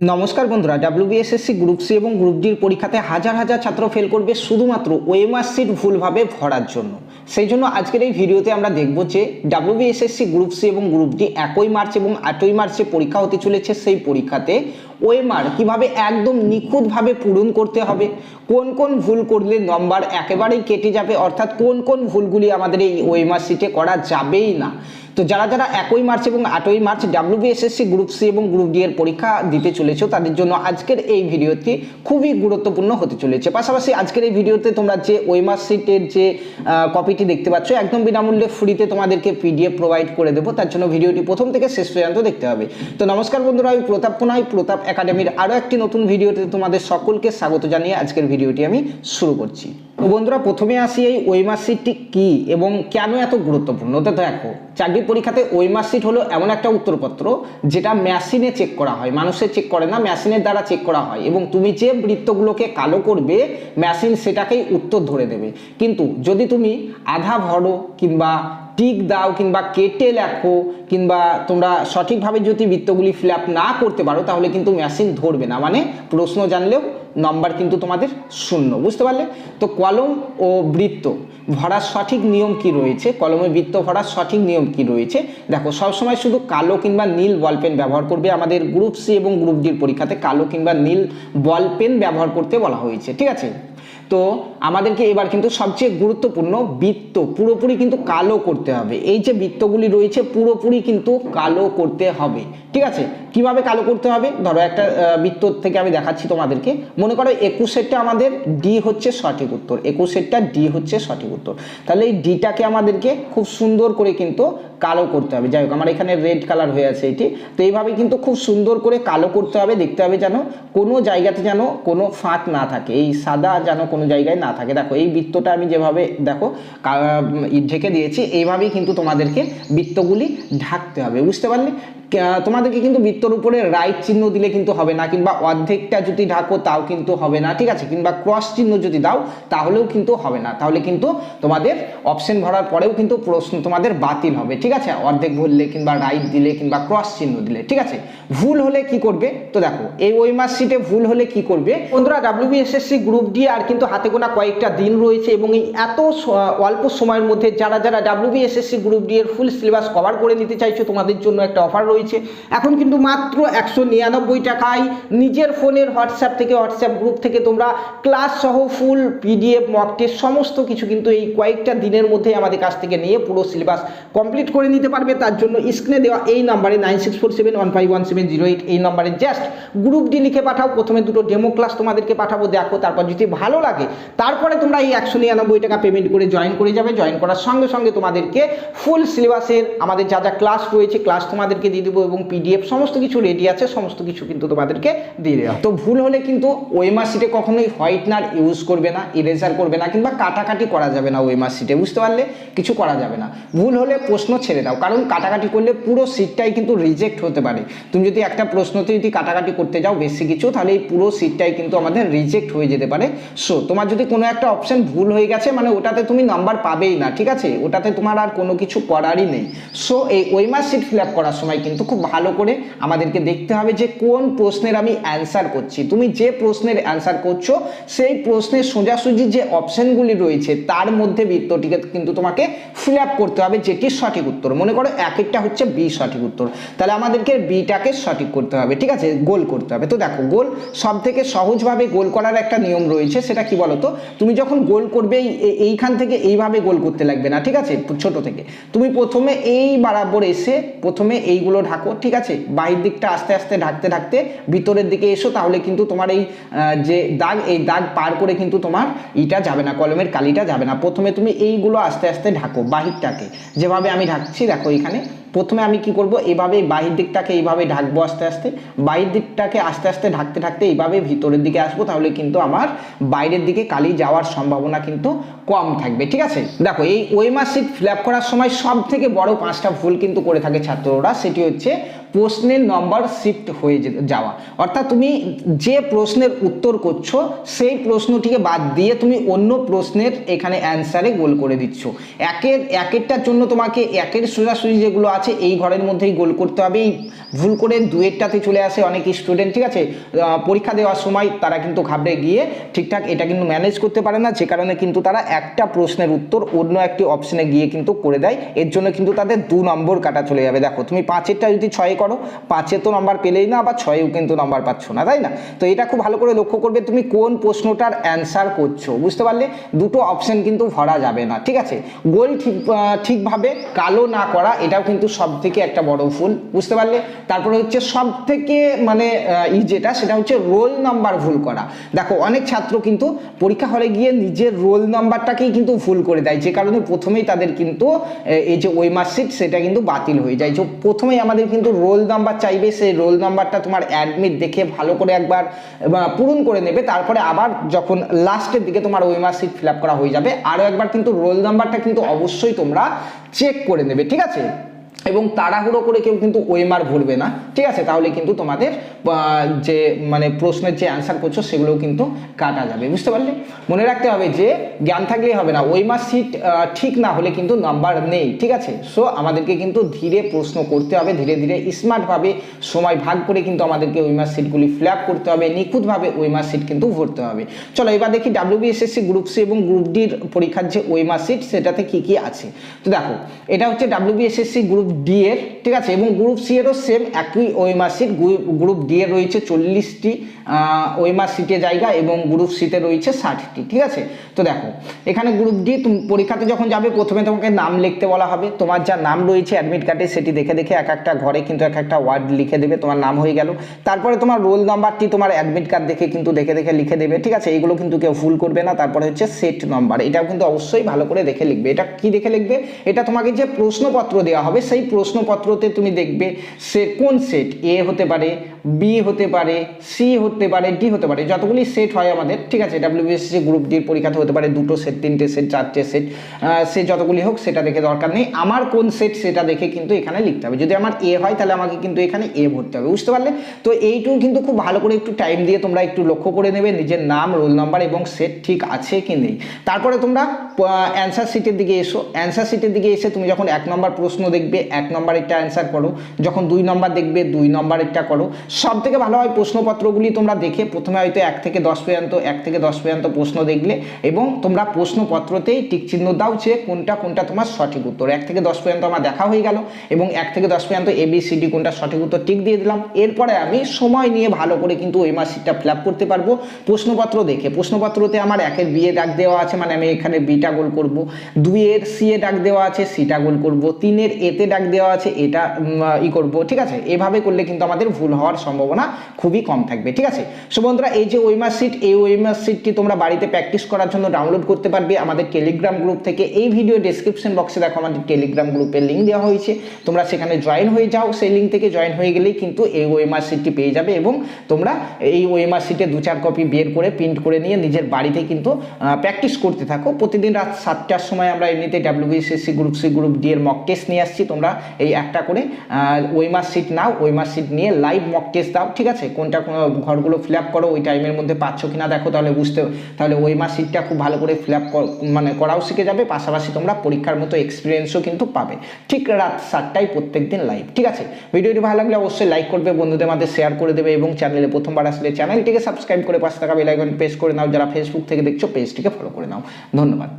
নমস্কার বন্ধুরা, WBSSC group C এবং গ্রুপ ডির পরীক্ষাতে হাজার হাজার ছাত্র ফেল করবে শুধুমাত্র ওএমআর সিট ভুলভাবে ভরার জন্য। সেই জন্য আজকের এই ভিডিওতে আমরা দেখব যে ডাব্লিউবিএসএসসি গ্রুপ সি এবং গ্রুপ ডি 1 মার্চ এবং 8 মার্চে পরীক্ষা হতে চলেছে। সেই পরীক্ষাতে ওএমআর কিভাবে একদম নিখুঁতভাবে পূরণ করতে হবে, কোন কোন ভুল করলে নম্বর একেবারেই কেটে যাবে, অর্থাৎ কোন কোন ভুলগুলি আমাদের এই ওএমআর সিটে করা যাবেই না। তো যারা যারা 1 মার্চ এবং 8 মার্চ ডাব্লিউবিএসএসসি গ্রুপ সি এবং গ্রুপ ডি এর পরীক্ষা দিতে চলেছে তাদের জন্য আজকের এই ভিডিওটি খুবই গুরুত্বপূর্ণ হতে চলেছে। পাশাপাশি আজকের এই ভিডিওতে তোমরা যে ওএমআর সিটের যে কপিটি দেখতে পাচ্ছ একদম বিনামূল্যে ফ্রিতে তোমাদেরকে পিডিএফ প্রোভাইড করে দেবো, তার জন্য ভিডিওটি প্রথম থেকে শেষ পর্যন্ত দেখতে হবে। তো নমস্কার বন্ধুরা, আমি প্রতাপ কোনাই, প্রতাপ একাডেমির আরও একটি নতুন ভিডিওতে তোমাদের সকলকে স্বাগত জানিয়ে আজকের ভিডিওটি আমি শুরু করছি। তো বন্ধুরা, প্রথমে আসি এই ওএমআর সিটটি কী এবং কেন এত গুরুত্বপূর্ণ। তো দেখো, চাকরি পরীক্ষাতে ওএমআর সিট হলো এমন একটা উত্তরপত্র যেটা মেশিনে চেক করা হয়, মানুষের চেক করে না, মেশিনের দ্বারা চেক করা হয় এবং তুমি যে বৃত্তগুলোকে কালো করবে মেশিন সেটাকেই উত্তর ধরে দেবে। কিন্তু যদি তুমি আধা ভরো কিংবা টিক দাও কিংবা কেটে লেখো কিংবা তোমরা সঠিকভাবে যদি বৃত্তগুলি ফিল আপ না করতে পারো তাহলে কিন্তু মেশিন ধরবে না, মানে প্রশ্ন জানলেও নম্বর কিন্তু তোমাদের শূন্য। বুঝতে পারলে? তো কলম ও বৃত্ত ভরার সঠিক নিয়ম কি রয়েছে, কলমে বৃত্ত ভরার সঠিক নিয়ম কি রয়েছে দেখো। সবসময় শুধু কালো কিংবা নীল বল পেন ব্যবহার করবে। আমাদের গ্রুপ সি এবং গ্রুপ ডির পরীক্ষাতে কালো কিংবা নীল বল পেন ব্যবহার করতে বলা হয়েছে, ঠিক আছে। তো আমাদেরকে এবার কিন্তু সবচেয়ে গুরুত্বপূর্ণ বৃত্ত পুরোপুরি কিন্তু কালো করতে হবে। এই যে বৃত্তগুলি রয়েছে পুরোপুরি কিন্তু কালো করতে হবে, ঠিক আছে। কিভাবে কালো করতে হবে, ধরো একটা বৃত্ত থেকে আমি দেখাচ্ছি তোমাদেরকে। মনে করো 21-এরটা আমাদের ডি হচ্ছে সঠিক উত্তর, 21-এরটা ডি হচ্ছে সঠিক উত্তর। তাহলে এই ডিটাকে আমাদেরকে খুব সুন্দর করে কিন্তু কালো করতে হবে। যাই হোক, আমার এখানে রেড কালার হয়ে আছে এটি। তো এইভাবে কিন্তু খুব সুন্দর করে কালো করতে হবে, দেখতে হবে যেন কোনো জায়গাতে যেন কোনো ফাঁক না থাকে, এই সাদা যেন কোনো জায়গায় না থাকে। দেখো এই বৃত্তটা আমি যেভাবে দেখো ঢেকে দিয়েছি, এইভাবেই কিন্তু তোমাদেরকে বৃত্তগুলি ঢাকতে হবে। বুঝতে পারলে? তোমাদেরকে কিন্তু বৃত্তর উপরে রাইট চিহ্ন দিলে কিন্তু হবে না, কিংবা অর্ধেকটা যদি ঢাকো তাও কিন্তু হবে না, ঠিক আছে, কিংবা ক্রস চিহ্ন যদি দাও তাহলেও কিন্তু হবে না। তাহলে কিন্তু তোমাদের অপশন ভরার পরেও কিন্তু প্রশ্ন তোমাদের বাতিল হবে, ঠিক আছে, অর্ধেক ভরলে কিংবা রাইট দিলে কিংবা ক্রস চিহ্ন দিলে, ঠিক আছে। ভুল হলে কি করবে, তো দেখো এই ওএমআর সিটে ভুল হলে কি করবে বন্ধুরা। ডাব্লিউবিএসএসসি গ্রুপ ডি আর কিন্তু হাতে গোনা কয়েকটা দিন রয়েছে এবং এই এত অল্প সময়ের মধ্যে যারা যারা ডাব্লিউবিএসএসসি গ্রুপ ডি এর ফুল সিলেবাস কভার করে নিতে চাইছো তোমাদের জন্য একটা অফার রয়েছে। এখন কিন্তু মাত্র 199 টাকায় নিজের ফোনের হোয়াটসঅ্যাপ গ্রুপ থেকে তোমরা ক্লাস সহ ফুল পিডিএফ মক টেস্ট সমস্ত কিছু কিন্তু এই কয়েকটা দিনের মধ্যে আমাদের কাছ থেকে নিয়ে পুরো সিলেবাস কমপ্লিট করে নিতে পারবে। তার জন্য স্ক্রিনে দেওয়া এই নাম্বারে 9647151708 এই নাম্বারে জাস্ট গ্রুপ ডি লিখে পাঠাও। প্রথমে দুটো ডেমো ক্লাস তোমাদেরকে পাঠাবো, দেখো, তারপর যদি ভালো লাগে তারপরে তোমরা এই 199 টাকা পেমেন্ট করে জয়েন করে যাবে। জয়েন করার সঙ্গে সঙ্গে তোমাদেরকে ফুল সিলেবাসের আমাদের যা যা ক্লাস রয়েছে ক্লাস তোমাদেরকে দিয়ে দেবো এবং পিডিএফ সমস্ত কিছু রেডি আছে, সমস্ত কিছু কিন্তু তোমাদেরকে দিয়ে দেওয়া। তো ভুল হলে কিন্তু ওএমআর সিটে কখনোই হোয়াইটনার ইউজ করবে না, ইরেজার করবে না, কিংবা কাটাকাটি করা যাবে না ওএমআর সিটে। বুঝতে পারলে? কিছু করা যাবে না। ভুল হলে প্রশ্ন ছেড়ে দাও, কারণ কাটাকাটি করলে পুরো সিটটাই কিন্তু রিজেক্ট হতে পারে। তুমি যদি একটা প্রশ্নতে যদি কাটাকাটি করতে যাও বেশি কিছু, তাহলে এই পুরো সিটটাই কিন্তু আমাদের রিজেক্ট হয়ে যেতে পারে। সো তোমার যদি কোনো একটা অপশন ভুল হয়ে গেছে মানে ওটাতে তুমি নাম্বার পাবেই না, ঠিক আছে, ওটাতে তোমার আর কোনো কিছু করারই নেই। সো এই ওএমআর সিট ফিল আপ করার সময় কিন্তু খুব ভালো করে আমাদেরকে দেখতে হবে যে কোন প্রশ্নের আমি অ্যান্সার করছি। তুমি যে প্রশ্নের অ্যান্সার করছো সেই প্রশ্নের সোজাসুজি যে অপশনগুলি রয়েছে তার মধ্যে বৃত্তটিকে কিন্তু তোমাকে ফিল আপ করতে হবে যেটি সঠিক উত্তর। মনে করো এক একটা হচ্ছে বি সঠিক উত্তর, তাহলে আমাদেরকে বিটাকে সঠিক করতে হবে, ঠিক আছে, গোল করতে হবে। তো দেখো, গোল সব থেকে সহজভাবে গোল করার একটা নিয়ম রয়েছে, সেটা কি বলতো, তুমি যখন গোল করবে এইখান থেকে এইভাবে গোল করতে লাগবে না, ঠিক আছে, ছোট থেকে তুমি প্রথমে এই বরাবর এসে প্রথমে এইগুলো ঢাকো, ঠিক আছে, বাহির দিকটা আস্তে আস্তে ঢাকতে ঢাকতে ভিতরের দিকে এসো, তাহলে কিন্তু তোমার এই যে দাগ এই দাগ পার করে কিন্তু তোমার ইটা যাবে না, কলমের কালিটা যাবে না। প্রথমে তুমি এইগুলো আস্তে আস্তে ঢাকো বাহিরটাকে, যেভাবে আমি ঢাকছি দেখো এখানে। প্রথমে আমি কি করব, এইভাবে বাহির দিকটাকে এইভাবে ঢাকবো আস্তে আস্তে, বাহির দিকটাকে আস্তে আস্তে ঢাকতে ঢাকতে এইভাবে ভিতরের দিকে আসবো, তাহলে কিন্তু আমার বাইরের দিকে কালি যাওয়ার সম্ভাবনা কিন্তু কম থাকবে, ঠিক আছে। দেখো এই ওএমআর সিট ফিল আপ করার সময় সব থেকে বড় 5টা ভুল কিন্তু করে থাকে ছাত্ররা, সেটি হচ্ছে প্রশ্নের নম্বর শিফট হয়ে যাওয়া, অর্থাৎ তুমি যে প্রশ্নের উত্তর করছো সেই প্রশ্নটিকে বাদ দিয়ে তুমি অন্য প্রশ্নের এখানে অ্যান্সারে গোল করে দিচ্ছ। একেরটার জন্য তোমাকে একের সোজাসুজি যেগুলো আছে এই ঘরের মধ্যেই গোল করতে হবে। এই ভুল করে দুয়েরটাতে চলে আসে অনেক স্টুডেন্ট, ঠিক আছে, পরীক্ষা দেওয়ার সময় তারা কিন্তু ঘাবড়ে গিয়ে ঠিকঠাক এটা কিন্তু ম্যানেজ করতে পারে না, যে কারণে কিন্তু তারা একটা প্রশ্নের উত্তর অন্য একটি অপশনে গিয়ে কিন্তু করে দেয়। এর জন্য কিন্তু তাদের 2 নম্বর কাটা চলে যাবে। দেখো তুমি 5-এরটা যদি 6 করো, 5-এ তো নাম্বার পেলেই না, আবার 6-এও কিন্তু নাম্বার পাচ্ছ না, তাই না? তো এটা খুব ভালো করে লক্ষ্য করবে তুমি কোন প্রশ্নটার অ্যান্সার করছো, বুঝতে পারলে? দুটো অপশন কিন্তু ভরা যাবে না, ঠিক আছে। গোল ঠিকভাবে কালো না করা, এটাও কিন্তু সব থেকে একটা বড় ভুল, বুঝতে পারলে? তারপরে হচ্ছে সব থেকে মানে যেটা সেটা হচ্ছে রোল নাম্বার ভুল করা। দেখো অনেক ছাত্র কিন্তু পরীক্ষা হলে গিয়ে নিজের রোল নাম্বারটাকেই কিন্তু ভুল করে দেয়, যে কারণে প্রথমেই তাদের কিন্তু এই যে ওই মার্কশিট সেটা কিন্তু বাতিল হয়ে যায়। যে প্রথমেই আমাদের কিন্তু রোল নাম্বার চাইবে, সেই রোল নাম্বারটা তোমার অ্যাডমিট দেখে ভালো করে একবার পূরণ করে নেবে, তারপরে আবার যখন লাস্টের দিকে তোমার ওই মার্কশিট ফিল আপ করা হয়ে যাবে আরও একবার কিন্তু রোল নাম্বারটা কিন্তু অবশ্যই তোমরা চেক করে নেবে, ঠিক আছে। এবং তাড়াহুড়ো করে কেউ কিন্তু ওএমআর ভরবে না, ঠিক আছে, তাহলে কিন্তু তোমাদের যে মানে প্রশ্নের যে অ্যান্সার করছো সেগুলো কিন্তু কাটা যাবে, বুঝতে পারলে? মনে রাখতে হবে যে জ্ঞান থাকলেই হবে না, ওএমআর সিট ঠিক না হলে কিন্তু নাম্বার নেই, ঠিক আছে। সো আমাদেরকে কিন্তু ধীরে প্রশ্ন করতে হবে, ধীরে ধীরে স্মার্টভাবে সময় ভাগ করে কিন্তু আমাদেরকে ওএমআর সিটগুলি ফিল আপ করতে হবে, নিখুঁতভাবে ওএমআর সিট কিন্তু ভরতে হবে। চলো এবার দেখি ডাব্লিউবিএসএসসি গ্রুপ সি এবং গ্রুপ ডির পরীক্ষার যে ওএমআর সিট সেটাতে কি কি আছে। তো দেখো এটা হচ্ছে ডাব্লিউবিএসএসসি গ্রুপ ডি এর, ঠিক আছে, এবং গ্রুপ সি এরও সেম একই ওএমআর সিট। গ্রুপ ডি এর রয়েছে 40টি ওএমআর সিটের জায়গা এবং গ্রুপ সিতে রয়েছে 60টি, ঠিক আছে। তো দেখো এখানে গ্রুপ ডি পরীক্ষাতে যখন যাবে প্রথমে তোমাকে নাম লিখতে বলা হবে, তোমার যা নাম রয়েছে অ্যাডমিট কার্ডে সেটি দেখে দেখে এক একটা ঘরে কিন্তু এক একটা ওয়ার্ড লিখে দেবে, তোমার নাম হয়ে গেল। তারপরে তোমার রোল নাম্বারটি তোমার অ্যাডমিট কার্ড দেখে কিন্তু দেখে দেখে লিখে দেবে, ঠিক আছে, এইগুলো কিন্তু কেউ ভুল করবে না। তারপরে হচ্ছে সেট নাম্বার, এটাও কিন্তু অবশ্যই ভালো করে দেখে লিখবে। এটা কি দেখে লিখবে? এটা তোমাকে যে প্রশ্নপত্র দেওয়া হবে সেই প্রশ্নপত্রতে তুমি দেখবে সে কোন সেট, এ হতে পারে, বি হতে পারে, সি হতে পারে, ডি হতে পারে, যতগুলি সেট হয় আমাদের, ঠিক আছে। ডাব্লিউবিএসএসসি গ্রুপ ডির পরীক্ষাতে হতে পারে 2টো সেট, 3টে সেট, 4টে সেট, সে যতগুলি হোক সেটা দেখে দরকার নেই, আমার কোন সেট সেটা দেখে কিন্তু এখানে লিখতে হবে। যদি আমার এ হয় তাহলে আমাকে কিন্তু এখানে এ ভরতে হবে, বুঝতে পারলে? তো এইটুকু কিন্তু খুব ভালো করে একটু টাইম দিয়ে তোমরা একটু লক্ষ্য করে নেবে নিজের নাম, রোল নাম্বার এবং সেট ঠিক আছে কি নেই। তারপরে তোমরা অ্যান্সার শিটের দিকে এসো। অ্যান্সার শিটের দিকে এসে তুমি যখন 1 নম্বর প্রশ্ন দেখবে 1 নম্বরেরটা অ্যান্সার করো, যখন 2 নম্বর দেখবে 2 নম্বরেরটা করো। সব থেকে ভালো হয় প্রশ্নপত্রগুলি তোমরা দেখে প্রথমে হয়তো 1 থেকে 10 পর্যন্ত প্রশ্ন দেখলে এবং তোমরা প্রশ্নপত্রতেই টিক চিহ্ন দাও যে কোনটা তোমার সঠিক উত্তর। 1 থেকে 10 পর্যন্ত আমার দেখা হয়ে গেল এবং 1 থেকে 10 পর্যন্ত ABCD কোনটা সঠিক উত্তর টিক দিয়ে দিলাম। এরপরে আমি সময় নিয়ে ভালো করে কিন্তু ওই মার্কশিটটা ফিল আপ করতে পারবো প্রশ্নপত্র দেখে। প্রশ্নপত্রতে আমার 1-এর বি এ ডাক দেওয়া আছে, মানে আমি এখানে বিটা গোল করব, 2-এর সি এ ডাক দেওয়া আছে, সিটা গোল করব, 3-এর এতে ডাক দেওয়া আছে, এটা করব, ঠিক আছে। এভাবে করলে কিন্তু আমাদের ভুল হওয়ার সম্ভাবনা খুবই কম থাকবে, ঠিক আছে। সো বন্ধুরা এই যে ওই মার্কশিট, এই ওই মার্কশিটটি তোমরা বাড়িতে প্র্যাকটিস করার জন্য ডাউনলোড করতে পারবে আমাদের টেলিগ্রাম গ্রুপ থেকে। এই ভিডিও ডেসক্রিপশন বক্সে দেখো আমাদের টেলিগ্রাম গ্রুপের লিঙ্ক দেওয়া হয়েছে, তোমরা সেখানে জয়েন হয়ে যাও। সেই লিঙ্ক থেকে জয়েন হয়ে গেলেই কিন্তু এই ওই মার্কশিটটি পেয়ে যাবে এবং তোমরা এই ওই মার্কশিটে 2-4 কপি বের করে প্রিন্ট করে নিয়ে নিজের বাড়িতে কিন্তু প্র্যাকটিস করতে থাকো। প্রতিদিন রাত 7টার সময় আমরা এমনিতে WBSSC group C group D এর মক টেস্ট নিয়ে আসছি। তোমরা এই একটা করে ওই মার্কশিট নাও, ওই মার্কশিট নিয়ে লাইভ মক টেস্ট দাও, ঠিক আছে। কোনটা ঘরগুলো ফিল আপ করো ওই টাইমের মধ্যে পাচ্ছ কিনা দেখো, তাহলে ওই মার্কশিটটা খুব ভালো করে ফিল আপ মানে করাও শিখে যাবে, পাশাপাশি তোমরা পরীক্ষার মতো এক্সপিরিয়েন্সও কিন্তু পাবে। ঠিক রাত 7টায় প্রত্যেকদিন লাইভ, ঠিক আছে। ভিডিওটি ভালো লাগলে অবশ্যই লাইক করবে, বন্ধুদের মধ্যে শেয়ার করে দেবে এবং চ্যানেলে প্রথমবার আসলে চ্যানেলটিকে সাবস্ক্রাইব করে পাশে থাকা বেল আইকন প্রেস করে নাও। যারা ফেসবুক থেকে দেখছো পেজটিকে ফলো করে নাও। ধন্যবাদ।